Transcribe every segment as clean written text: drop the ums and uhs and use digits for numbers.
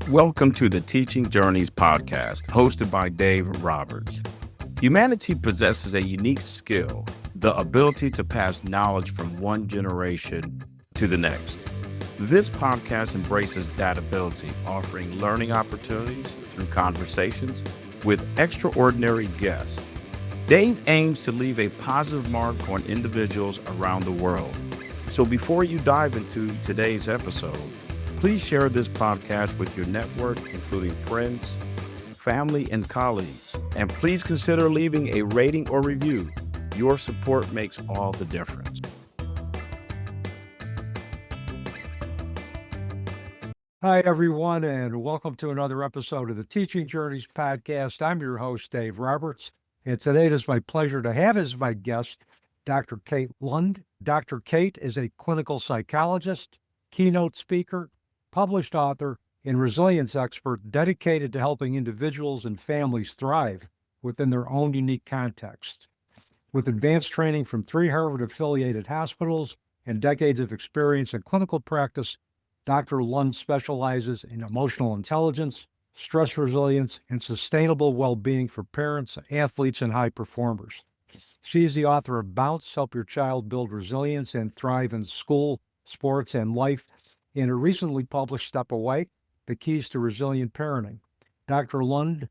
Welcome to the Teaching Journeys podcast, hosted by Dave Roberts. Humanity possesses a unique skill, the ability to pass knowledge from one generation to the next. This podcast embraces that ability, offering learning opportunities through conversations with extraordinary guests. Dave aims to leave a positive mark on individuals around the world. So before you dive into today's episode, please share this podcast with your network, including friends, family, and colleagues. And please consider leaving a rating or review. Your support makes all the difference. Hi, everyone, and welcome to another episode of the Teaching Journeys podcast. I'm your host, Dave Roberts, and today it is my pleasure to have as my guest Dr. Kate Lund. Dr. Kate is a clinical psychologist, keynote speaker, published author, and resilience expert dedicated to helping individuals and families thrive within their own unique context. With advanced training from 3 Harvard-affiliated hospitals and decades of experience in clinical practice, Dr. Lund specializes in emotional intelligence, stress resilience, and sustainable well-being for parents, athletes, and high performers. She is the author of Bounce, Help Your Child Build Resilience and Thrive in School, Sports, and Life, and a recently published Step Away, The Keys to Resilient Parenting. Dr. Lund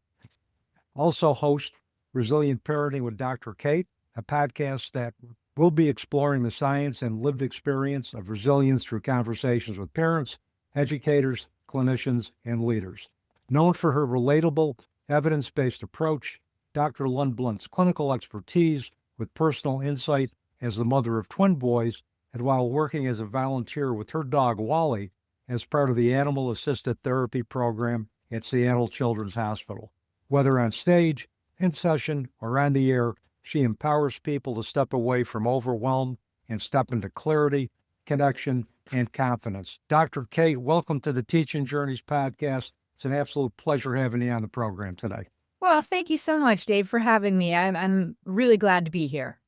also hosts Resilient Parenting with Dr. Kate, a podcast that will be exploring the science and lived experience of resilience through conversations with parents, educators, clinicians, and leaders. Known for her relatable, evidence-based approach, Dr. Lund blends clinical expertise with personal insight as the mother of twin boys, and while working as a volunteer with her dog, Wally, as part of the Animal-Assisted Therapy Program at Seattle Children's Hospital. Whether on stage, in session, or on the air, she empowers people to step away from overwhelm and step into clarity, connection, and confidence. Dr. Kate, welcome to the Teaching Journeys podcast. It's an absolute pleasure having you on the program today. Well, thank you so much, Dave, for having me. I'm really glad to be here.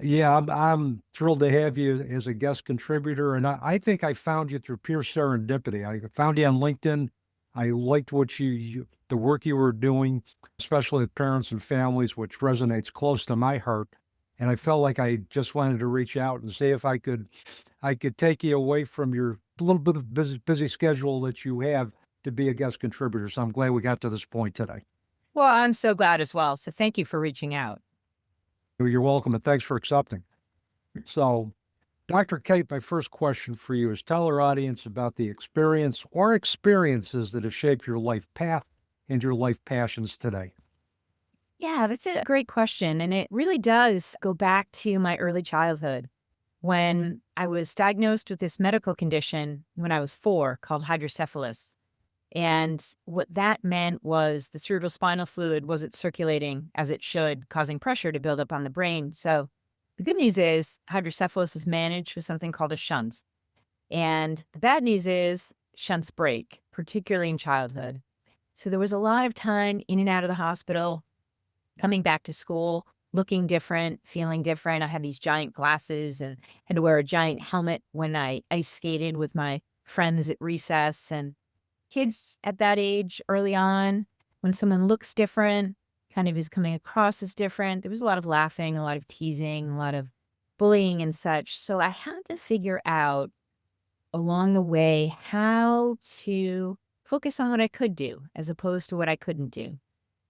Yeah, I'm thrilled to have you as a guest contributor, and I think I found you through pure serendipity. I found you on LinkedIn. I liked what the work you were doing, especially with parents and families, which resonates close to my heart. And I felt like I just wanted to reach out and see if I could take you away from your little bit of busy schedule that you have to be a guest contributor. So I'm glad we got to this point today. Well, I'm so glad as well. So thank you for reaching out. You're welcome, and thanks for accepting. So, Dr. Kate, my first question for you is tell our audience about the experience or experiences that have shaped your life path and your life passions today. Yeah, that's a great question. And it really does go back to my early childhood when I was diagnosed with this medical condition when I was 4 called hydrocephalus. And what that meant was the cerebrospinal fluid wasn't circulating as it should, causing pressure to build up on the brain. So the good news is hydrocephalus is managed with something called a shunt. And the bad news is shunts break, particularly in childhood. So there was a lot of time in and out of the hospital, coming back to school, looking different, feeling different. I had these giant glasses and had to wear a giant helmet when I ice skated with my friends at recess. And kids at that age early on, when someone looks different, kind of is coming across as different, there was a lot of laughing, a lot of teasing, a lot of bullying and such. So I had to figure out along the way how to focus on what I could do as opposed to what I couldn't do.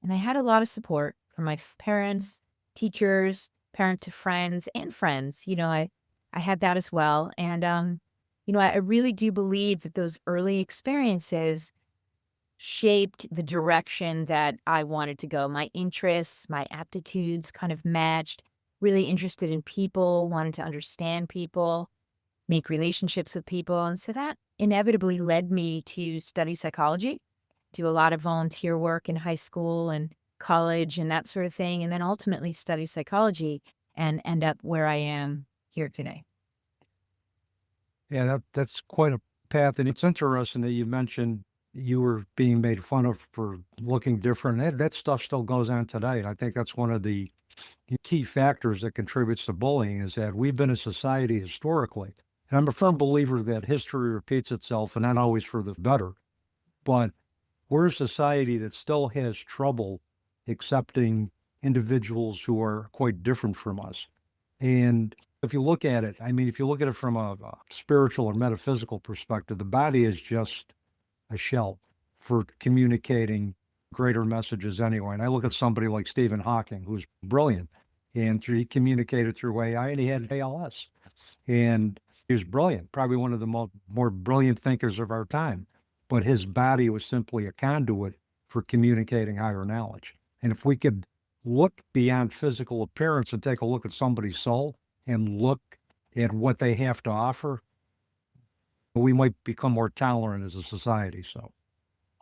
And I had a lot of support from my parents, teachers, parents of friends, and friends. I had that as well. And I really do believe that those early experiences shaped the direction that I wanted to go. My interests, my aptitudes kind of matched, really interested in people, wanted to understand people, make relationships with people. And so that inevitably led me to study psychology, do a lot of volunteer work in high school and college and that sort of thing, and then ultimately study psychology and end up where I am here today. Yeah, that's quite a path. And it's interesting that you mentioned you were being made fun of for looking different. That stuff still goes on today. And I think that's one of the key factors that contributes to bullying is that we've been a society historically. And I'm a firm believer that history repeats itself and not always for the better. but we're a society that still has trouble accepting individuals who are quite different from us. And if you look at it, I mean, if you look at it from a spiritual or metaphysical perspective, the body is just a shell for communicating greater messages anyway. And I look at somebody like Stephen Hawking, who's brilliant, and he communicated through AI, and he had ALS. And he was brilliant, probably one of the more brilliant thinkers of our time. But his body was simply a conduit for communicating higher knowledge. And if we could look beyond physical appearance and take a look at somebody's soul and look at what they have to offer, we might become more tolerant as a society. So,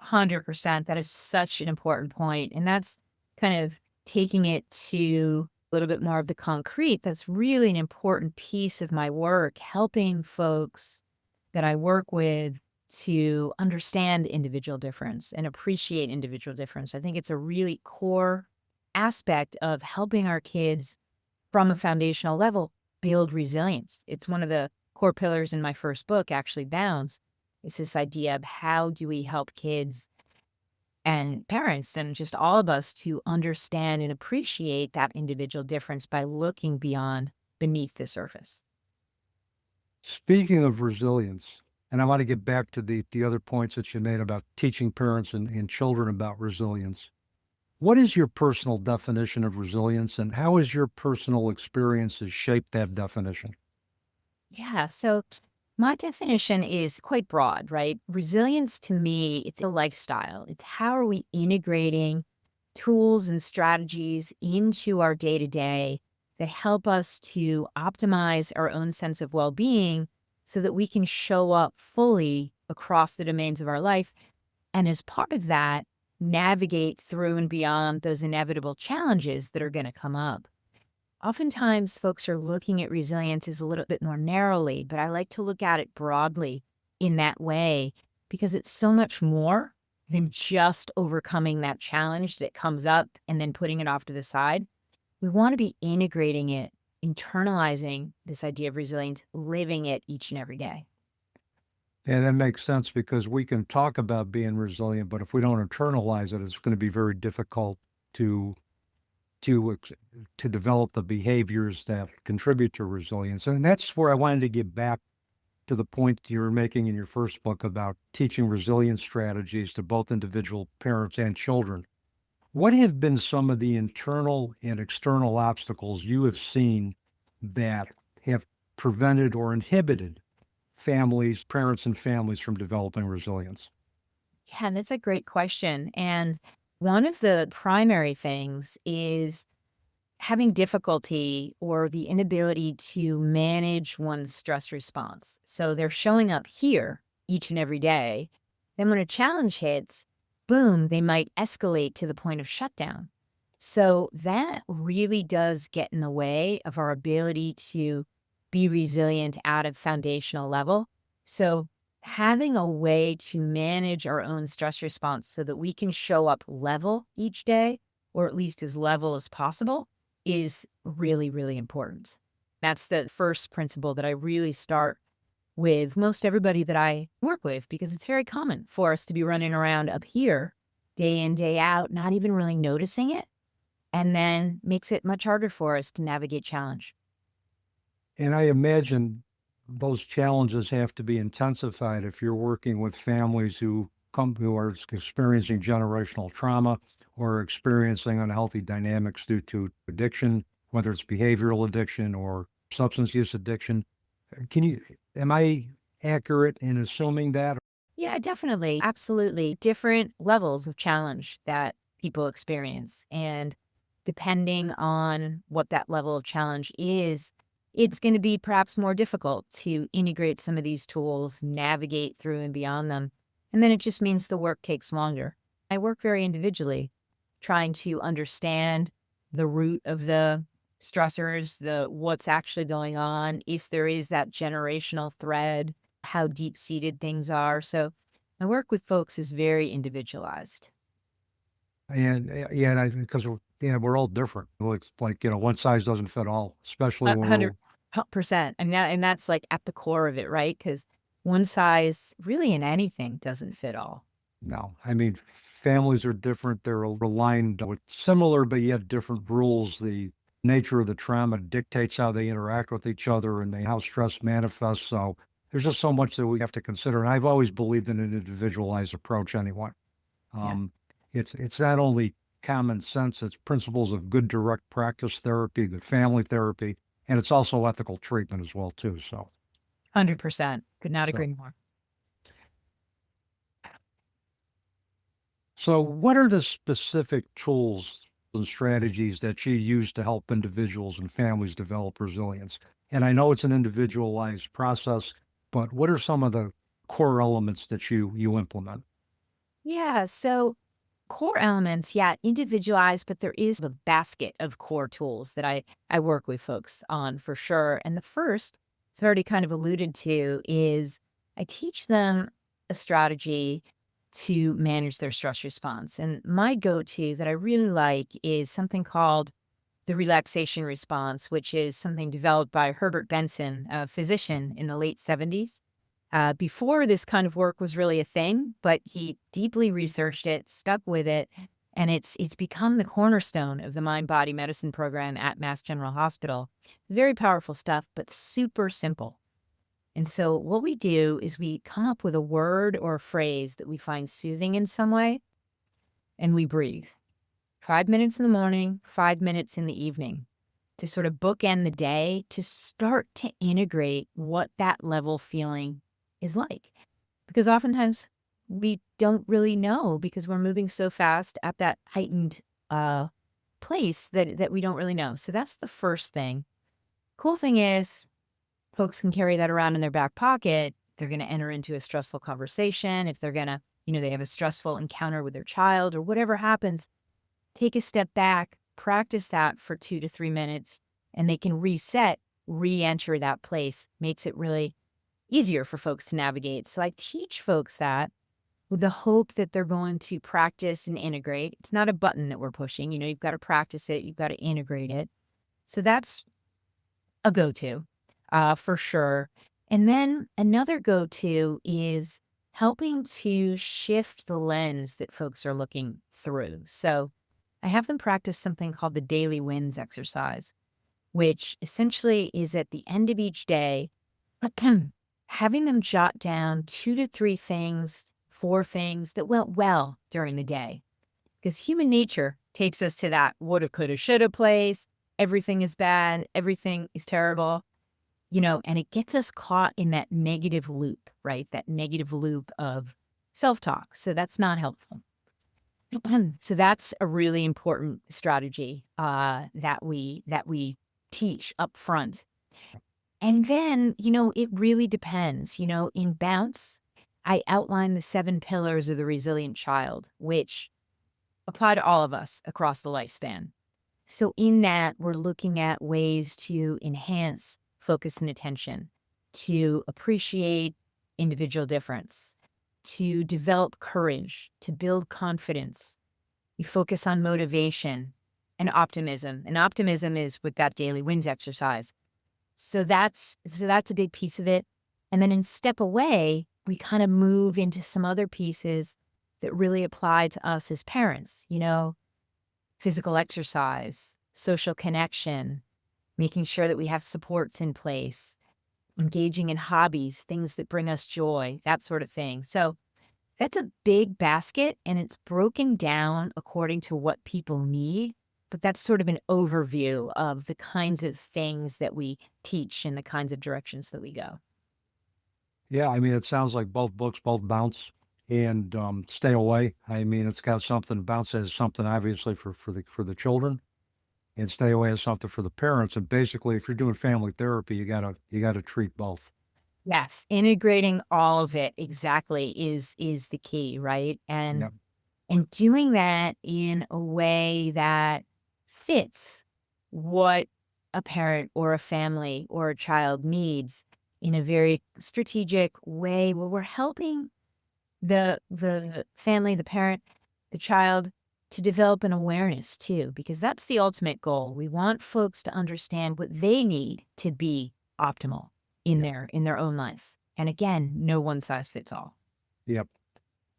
100%. That is such an important point. And that's kind of taking it to a little bit more of the concrete. That's really an important piece of my work, helping folks that I work with to understand individual difference and appreciate individual difference. I think it's a really core aspect of helping our kids from a foundational level build resilience. It's one of the core pillars in my first book, actually, Bounds. It's this idea of how do we help kids and parents and just all of us to understand and appreciate that individual difference by looking beyond beneath the surface. speaking of resilience, and I want to get back to the other points that you made about teaching parents and children about resilience. What is your personal definition of resilience, and how has your personal experiences shaped that definition? Yeah. So my definition is quite broad, right? Resilience to me, it's a lifestyle. It's how are we integrating tools and strategies into our day to day that help us to optimize our own sense of well being so that we can show up fully across the domains of our life. And as part of that, navigate through and beyond those inevitable challenges that are going to come up. Oftentimes, folks are looking at resilience as a little bit more narrowly, but I like to look at it broadly in that way because it's so much more than just overcoming that challenge that comes up and then putting it off to the side. We want to be integrating it, internalizing this idea of resilience, living it each and every day. And that makes sense because we can talk about being resilient, but if we don't internalize it, it's going to be very difficult to to to develop the behaviors that contribute to resilience. And that's where I wanted to get back to the point you were making in your first book about teaching resilience strategies to both individual parents and children. What have been some of the internal and external obstacles you have seen that have prevented or inhibited families, parents and families from developing resilience? Yeah, that's a great question. And one of the primary things is having difficulty or the inability to manage one's stress response. So they're showing up here each and every day. Then when a challenge hits, boom, they might escalate to the point of shutdown. So that really does get in the way of our ability to be resilient at a foundational level. So having a way to manage our own stress response so that we can show up level each day, or at least as level as possible, is really, really important. That's the first principle that I really start with most everybody that I work with, because it's very common for us to be running around up here day in, day out, not even really noticing it, and then makes it much harder for us to navigate challenge. And I imagine those challenges have to be intensified if you're working with families who are experiencing generational trauma or experiencing unhealthy dynamics due to addiction, whether it's behavioral addiction or substance use addiction. Am I accurate in assuming that? Yeah, definitely. Absolutely. Different levels of challenge that people experience. And depending on what that level of challenge is, it's going to be perhaps more difficult to integrate some of these tools, navigate through and beyond them. And then it just means the work takes longer. I work very individually, trying to understand the root of the stressors, the what's actually going on, if there is that generational thread, how deep-seated things are. So my work with folks is very individualized. And yeah, because we're all different. Well, it's like, one size doesn't fit all, especially when we're 100%. And that's like at the core of it, right? Because one size really in anything doesn't fit all. No, I mean, families are different. They're aligned with similar but yet different rules. The nature of the trauma dictates how they interact with each other and how stress manifests. So there's just so much that we have to consider. And I've always believed in an individualized approach anyway. Yeah. Um, it's not only common sense, it's principles of good direct practice therapy, good family therapy, and it's also ethical treatment as well too. 100%. Could not So agree more. So, what are the specific tools and strategies that you use to help individuals and families develop resilience? And I know it's an individualized process, but what are some of the core elements that you implement? Yeah. So core elements, yeah, individualized, but there is a basket of core tools that I work with folks on for sure. And the first, it's already kind of alluded to, is I teach them a strategy to manage their stress response. And my go-to that I really like is something called the relaxation response, which is something developed by Herbert Benson, a physician in the late 70s. Before this kind of work was really a thing, but he deeply researched it, stuck with it, and it's become the cornerstone of the mind body medicine program at Mass General Hospital. Very powerful stuff, but super simple. And so what we do is we come up with a word or a phrase that we find soothing in some way, and we breathe. 5 minutes in the morning, 5 minutes in the evening to sort of bookend the day to start to integrate what that level feeling is like. Because oftentimes we don't really know because we're moving so fast at that heightened place that we don't really know. So that's the first thing. Cool thing is folks can carry that around in their back pocket. They're going to enter into a stressful conversation. If they're going to, they have a stressful encounter with their child or whatever happens, take a step back, practice that for 2 to 3 minutes, and they can reset, re-enter that place. Makes it really easier for folks to navigate. So I teach folks that with the hope that they're going to practice and integrate. It's not a button that we're pushing. You've got to practice it. You've got to integrate it. So that's a go-to for sure. And then another go-to is helping to shift the lens that folks are looking through. So I have them practice something called the daily wins exercise, which essentially is at the end of each day, having them jot down 2 to 3 things, 4 things that went well during the day. Because human nature takes us to that woulda, coulda, shoulda place. Everything is bad. Everything is terrible. And it gets us caught in that negative loop, right? That negative loop of self-talk. So that's not helpful. So that's a really important strategy that we teach up front. And then, it really depends. In Bounce, I outline the 7 pillars of the resilient child, which apply to all of us across the lifespan. So in that, we're looking at ways to enhance focus and attention, to appreciate individual difference, to develop courage, to build confidence. We focus on motivation and optimism. And optimism is with that daily wins exercise. So that's a big piece of it. And then in step away, we kind of move into some other pieces that really apply to us as parents, physical exercise, social connection, making sure that we have supports in place, engaging in hobbies, things that bring us joy, that sort of thing. So that's a big basket and it's broken down according to what people need. But that's sort of an overview of the kinds of things that we teach and the kinds of directions that we go. Yeah, I mean, it sounds like both books, both Bounce and Stay Away. I mean, it's got something. Bounce has something obviously for the children, and Stay Away has something for the parents. And basically, if you're doing family therapy, you gotta treat both. Yes, integrating all of it exactly is the key, right? Yep. And doing that in a way that fits what a parent or a family or a child needs in a very strategic way where we're helping the family, the parent, the child to develop an awareness too, because that's the ultimate goal. We want folks to understand what they need to be optimal in Yep. their own life. And again, no one size fits all. Yep.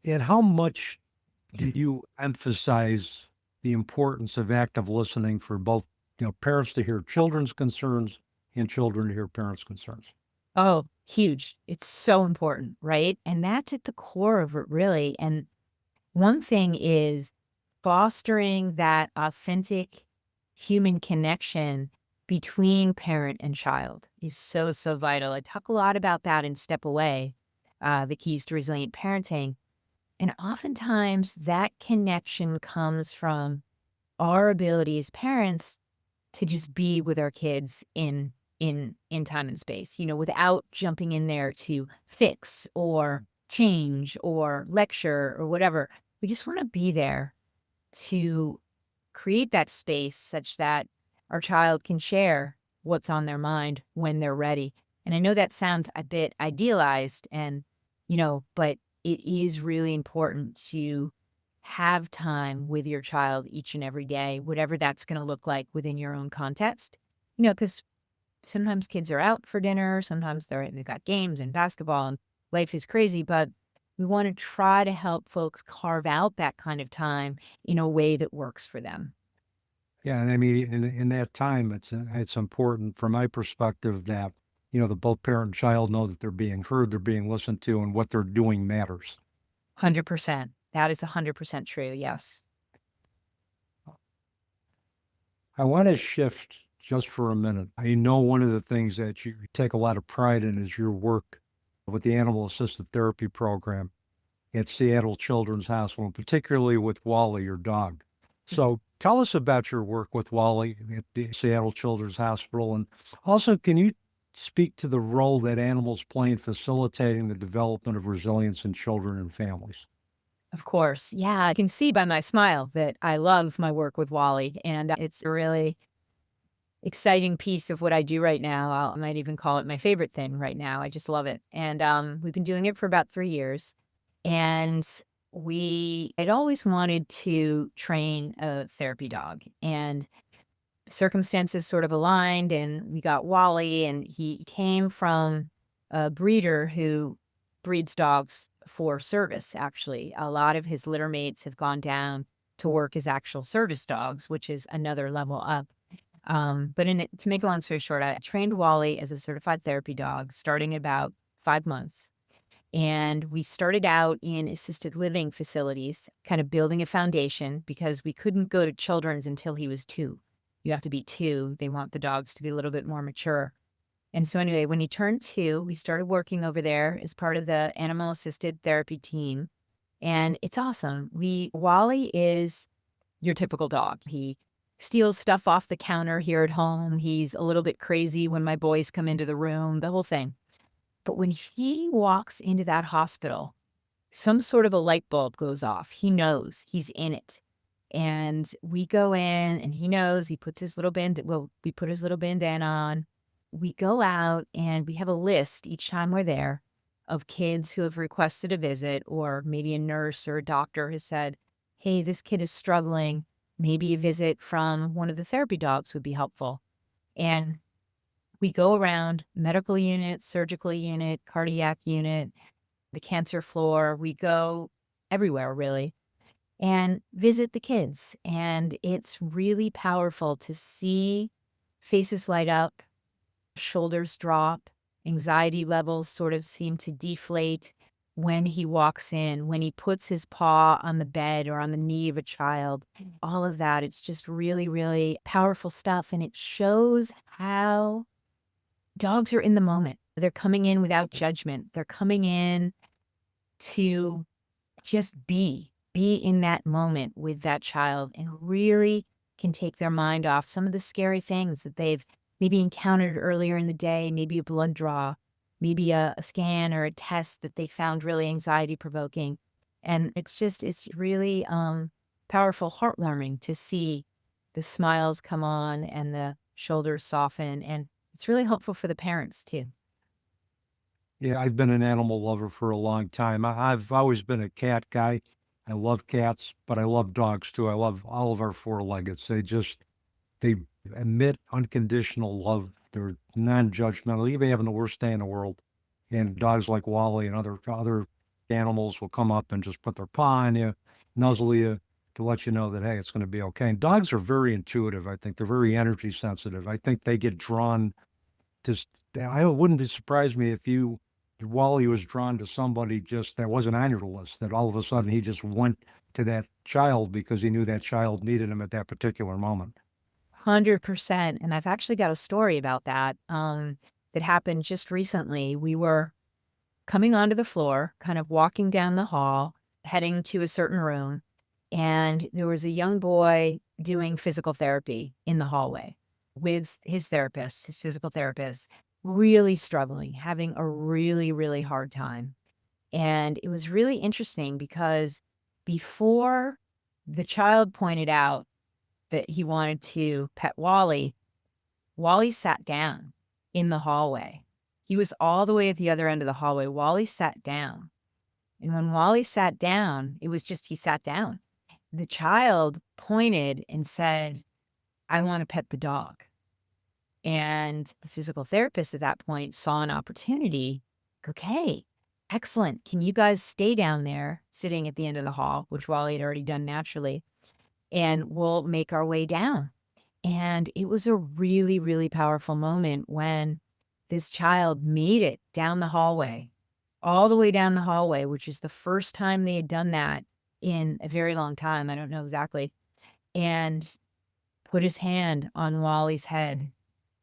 And how much do you emphasize the importance of active listening for both, parents to hear children's concerns and children to hear parents' concerns? Oh, huge. It's so important, right? And that's at the core of it, really. And one thing is fostering that authentic human connection between parent and child is so, so vital. I talk a lot about that in Step Away, the keys to resilient parenting. And oftentimes that connection comes from our ability as parents to just be with our kids in time and space, without jumping in there to fix or change or lecture or whatever. We just want to be there to create that space such that our child can share what's on their mind when they're ready. And I know that sounds a bit idealized but it is really important to have time with your child each and every day, whatever that's going to look like within your own context. Because sometimes kids are out for dinner, sometimes they've got games and basketball and life is crazy, but we want to try to help folks carve out that kind of time in a way that works for them. Yeah, and I mean, in that time, it's important from my perspective that the both parent and child know that they're being heard, they're being listened to, and what they're doing matters. 100%. That is 100% true. Yes. I want to shift just for a minute. I know one of the things that you take a lot of pride in is your work with the Animal Assisted Therapy Program at Seattle Children's Hospital, particularly with Wally, your dog. So tell us about your work with Wally at the Seattle Children's Hospital. And also, can you speak to the role that animals play in facilitating the development of resilience in children and families? Of course. Yeah. I can see by my smile that I love my work with Wally, and it's a really exciting piece of what I do right now. I might even call it my favorite thing right now. I just love it. And we've been doing it for about 3 years. And I'd always wanted to train a therapy dog. And circumstances sort of aligned, and we got Wally, and he came from a breeder who breeds dogs for service, actually. A lot of his litter mates have gone down to work as actual service dogs, which is another level up. To make a long story short, I trained Wally as a certified therapy dog starting about 5 months. And we started out in assisted living facilities, kind of building a foundation because we couldn't go to children's until he was 2. You have to be 2. They want the dogs to be a little bit more mature. And so anyway, when he turned 2, we started working over there as part of the animal assisted therapy team. And it's awesome. Wally is your typical dog. He steals stuff off the counter here at home. He's a little bit crazy when my boys come into the room, the whole thing. But when he walks into that hospital, some sort of a light bulb goes off. He knows he's in it. And we go in and he knows, we put his little bandana on. We go out and we have a list each time we're there of kids who have requested a visit, or maybe a nurse or a doctor has said, hey, this kid is struggling. Maybe a visit from one of the therapy dogs would be helpful. And we go around medical unit, surgical unit, cardiac unit, the cancer floor. We go everywhere, really, and visit the kids. And it's really powerful to see faces light up, shoulders drop, anxiety levels sort of seem to deflate when he walks in, when he puts his paw on the bed or on the knee of a child, all of that. It's just really, really powerful stuff. And it shows how dogs are in the moment. They're coming in without judgment. They're coming in to just be in that moment with that child, and really can take their mind off some of the scary things that they've maybe encountered earlier in the day, maybe a blood draw, maybe a scan or a test that they found really anxiety provoking. And it's really powerful, heartwarming to see the smiles come on and the shoulders soften. And it's really helpful for the parents too. Yeah, I've been an animal lover for a long time. I've always been a cat guy. I love cats, but I love dogs too. I love all of our four-leggeds. They emit unconditional love. They're non-judgmental, even having the worst day in the world. And dogs like Wally and other Animals will come up and just put their paw on you, nuzzle you to let you know that, hey, it's going to be okay. And dogs are very intuitive. I think they're very energy sensitive. I think they get drawn to, I wouldn't be surprised me if Wally was drawn to somebody just that wasn't on your list, that all of a sudden he just went to that child because he knew that child needed him at that particular moment. 100%. And I've actually got a story about that that happened just recently. We were coming onto the floor, kind of walking down the hall, heading to a certain room, and there was a young boy doing physical therapy in the hallway with his therapist, his physical therapist, really struggling, having a really, really hard time. And it was really interesting because before the child pointed out that he wanted to pet Wally, Wally sat down in the hallway. He was all the way at the other end of the hallway. Wally sat down. And when Wally sat down, it was just he sat down. The child pointed and said, I want to pet the dog. And the physical therapist at that point saw an opportunity. Okay, excellent. Can you guys stay down there sitting at the end of the hall, which Wally had already done naturally, and we'll make our way down. And it was a really, really powerful moment when this child made it down the hallway, all the way down the hallway, which is the first time they had done that in a very long time. I don't know exactly. And put his hand on Wally's head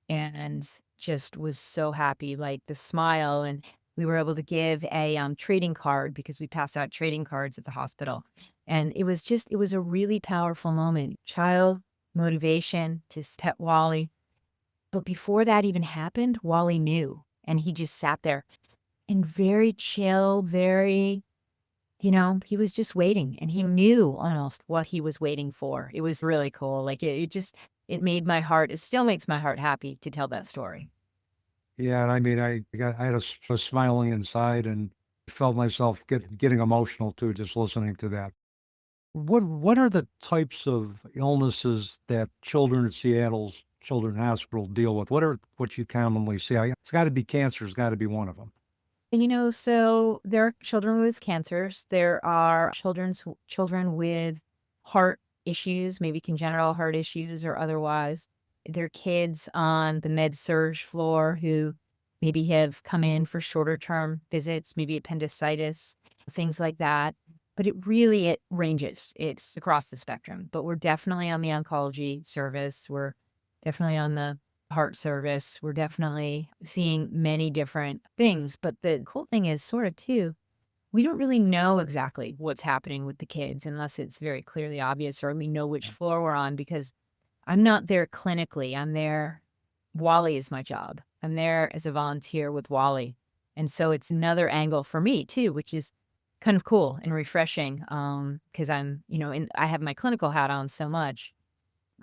and just was so happy, like the smile. And we were able to give a trading card because we pass out trading cards at the hospital. And it was a really powerful moment. Child motivation to pet Wally. But before that even happened, Wally knew. And he just sat there and very chill, very, he was just waiting and he knew almost what he was waiting for. It was really cool. Like it made my heart, it still makes my heart happy to tell that story. Yeah, and I mean, I had a smiling inside and felt myself getting emotional too, just listening to that. What are the types of illnesses that children at Seattle's Children's Hospital deal with? What you commonly see? It's got to be cancer. It's got to be one of them. And so there are children with cancers. There are children with heart issues, maybe congenital heart issues or otherwise. There are kids on the med-surg floor who maybe have come in for shorter term visits, maybe appendicitis, things like that. But it ranges. It's across the spectrum. But we're definitely on the oncology service. We're definitely on the heart service. We're definitely seeing many different things. But the cool thing is sort of too, we don't really know exactly what's happening with the kids unless it's very clearly obvious or we know which floor we're on because I'm not there clinically. I'm there. Wally is my job. I'm there as a volunteer with Wally. And so it's another angle for me too, which is kind of cool and refreshing because I have my clinical hat on so much.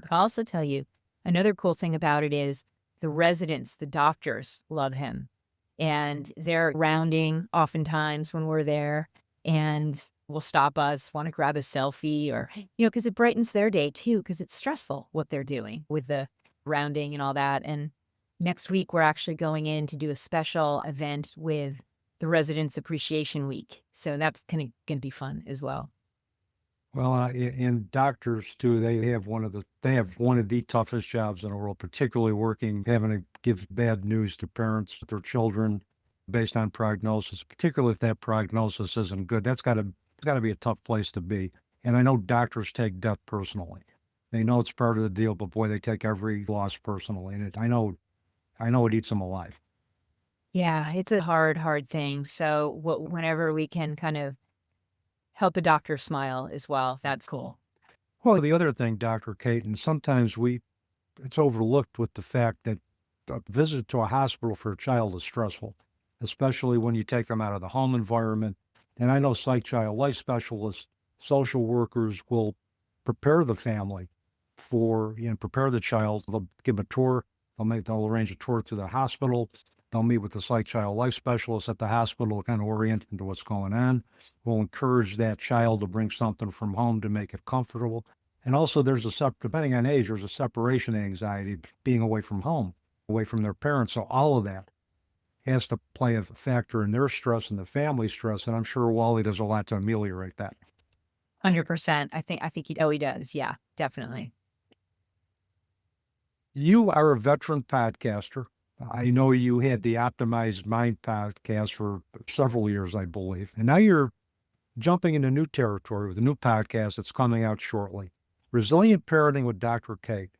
I'll also tell you another cool thing about it is the residents, the doctors love him. And they're rounding oftentimes when we're there and will stop us, want to grab a selfie or, because it brightens their day too, because it's stressful what they're doing with the rounding and all that. And next week, we're actually going in to do a special event with the Residents Appreciation Week. So that's going to be fun as well. Well, and doctors too, they have one of the toughest jobs in the world, particularly having to give bad news to parents, their children, based on prognosis, particularly if that prognosis isn't good. It's got to be a tough place to be. And I know doctors take death personally. They know it's part of the deal, but boy, they take every loss personally. And I know it eats them alive. Yeah, it's a hard, hard thing. So whenever we can kind of help a doctor smile as well, that's cool. Well, the other thing, Dr. Kate, and sometimes it's overlooked with the fact that a visit to a hospital for a child is stressful, especially when you take them out of the home environment. And I know psych child life specialists, social workers will prepare the family prepare the child. They'll give them a tour. They'll arrange a tour through the hospital. They'll meet with the psych child life specialist at the hospital to kind of orient them to what's going on. We'll encourage that child to bring something from home to make it comfortable. And also depending on age, there's a separation anxiety, being away from home, away from their parents. So all of that has to play a factor in their stress and the family stress. And I'm sure Wally does a lot to ameliorate that. 100%. I think he does. Yeah, definitely. You are a veteran podcaster. I know you had the Optimized Mind podcast for several years, I believe. And now you're jumping into new territory with a new podcast that's coming out shortly, Resilient Parenting with Dr. Kate.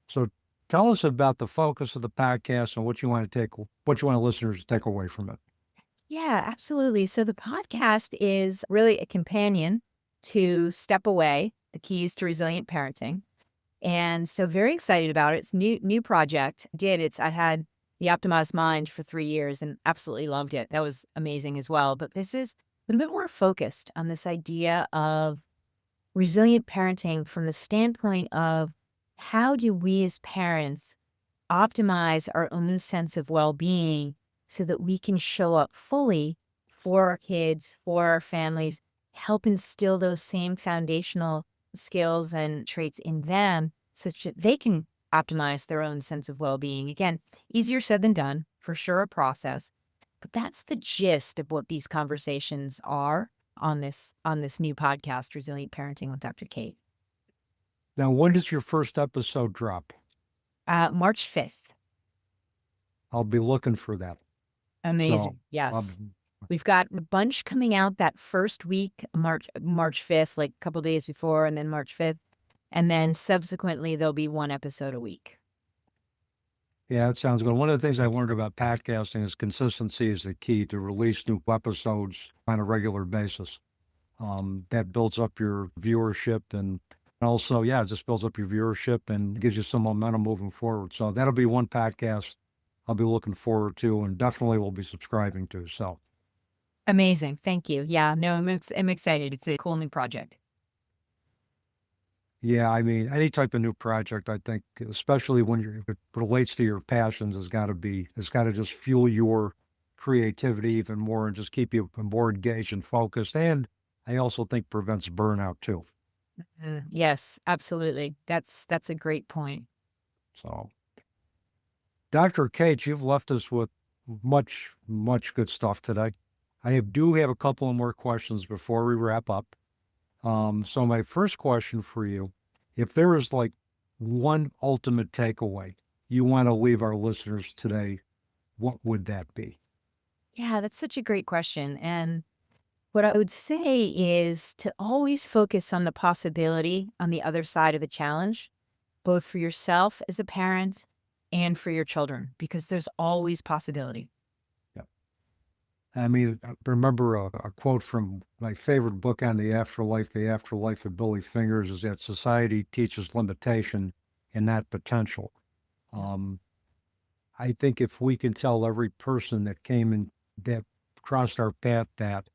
So tell us about the focus of the podcast and what you want listeners to take away from it. Yeah, absolutely. So the podcast is really a companion to Step Away, the keys to resilient parenting. And so very excited about it. It's new project. I had the Optimized Mind for 3 years and absolutely loved it. That was amazing as well. But this is a little bit more focused on this idea of resilient parenting from the standpoint of how do we as parents optimize our own sense of well-being so that we can show up fully for our kids, for our families, help instill those same foundational skills and traits in them such that they can optimize their own sense of well-being. Again, easier said than done, for sure, a process, but that's the gist of what these conversations are on this new podcast, Resilient Parenting with Dr. Kate. Now, when does your first episode drop? March 5th. I'll be looking for that. Amazing. So, yes. We've got a bunch coming out that first week, March 5th, like a couple days before, and then March 5th. And then subsequently, there'll be one episode a week. Yeah, that sounds good. One of the things I learned about podcasting is consistency is the key to release new episodes on a regular basis. That builds up your viewership and also, it just builds up your viewership and gives you some momentum moving forward. So that'll be one podcast I'll be looking forward to and definitely will be subscribing to. So amazing. Thank you. Yeah, no, I'm excited. It's a cool new project. yeah, I mean, any type of new project, I think, especially when it relates to your passions, it's got to just fuel your creativity even more and just keep you more engaged and focused. And I also think prevents burnout too. Yes, absolutely. That's a great point. So, Dr. Kate, you've left us with much, much good stuff today. I do have a couple of more questions before we wrap up. So my first question for you, if there is like one ultimate takeaway you want to leave our listeners today, what would that be? Yeah, that's such a great question. And what I would say is to always focus on the possibility on the other side of the challenge, both for yourself as a parent and for your children, because there's always possibility. I mean, I remember a quote from my favorite book on the Afterlife of Billy Fingers, is that society teaches limitation and not potential. I think if we can tell every person that crossed our path that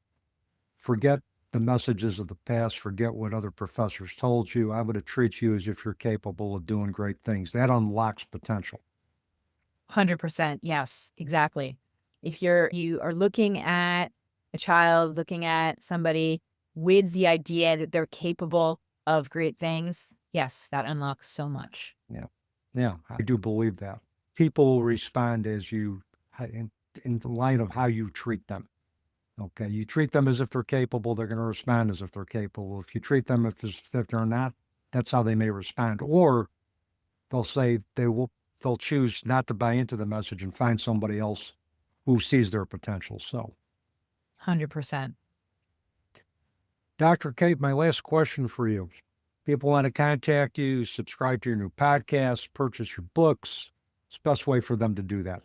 forget the messages of the past, forget what other professors told you, I'm going to treat you as if you're capable of doing great things. That unlocks potential. 100%. Yes, exactly. If you are looking at a child, looking at somebody with the idea that they're capable of great things, yes, that unlocks so much. Yeah, I do believe that. People will respond in the line of how you treat them. Okay, you treat them as if they're capable, they're going to respond as if they're capable. If you treat them if they're not, that's how they may respond. Or they'll say they'll choose not to buy into the message and find somebody else who sees their potential. So 100%. Dr. Kate, my last question for you. People want to contact you, subscribe to your new podcast, purchase your books. It's the best way for them to do that.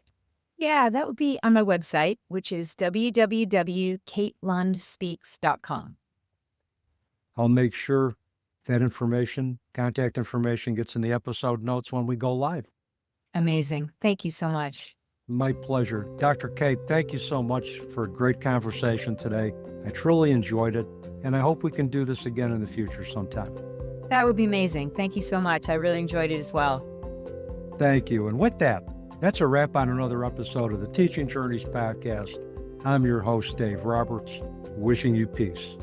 Yeah, that would be on my website, which is www.katelundspeaks.com. I'll make sure that contact information gets in the episode notes when we go live. Amazing. Thank you so much. My pleasure. Dr. Kate, thank you so much for a great conversation today. I truly enjoyed it, and I hope we can do this again in the future sometime. That would be amazing. Thank you so much. I really enjoyed it as well. Thank you. And with that, that's a wrap on another episode of the Teaching Journeys podcast. I'm your host, Dave Roberts, wishing you peace.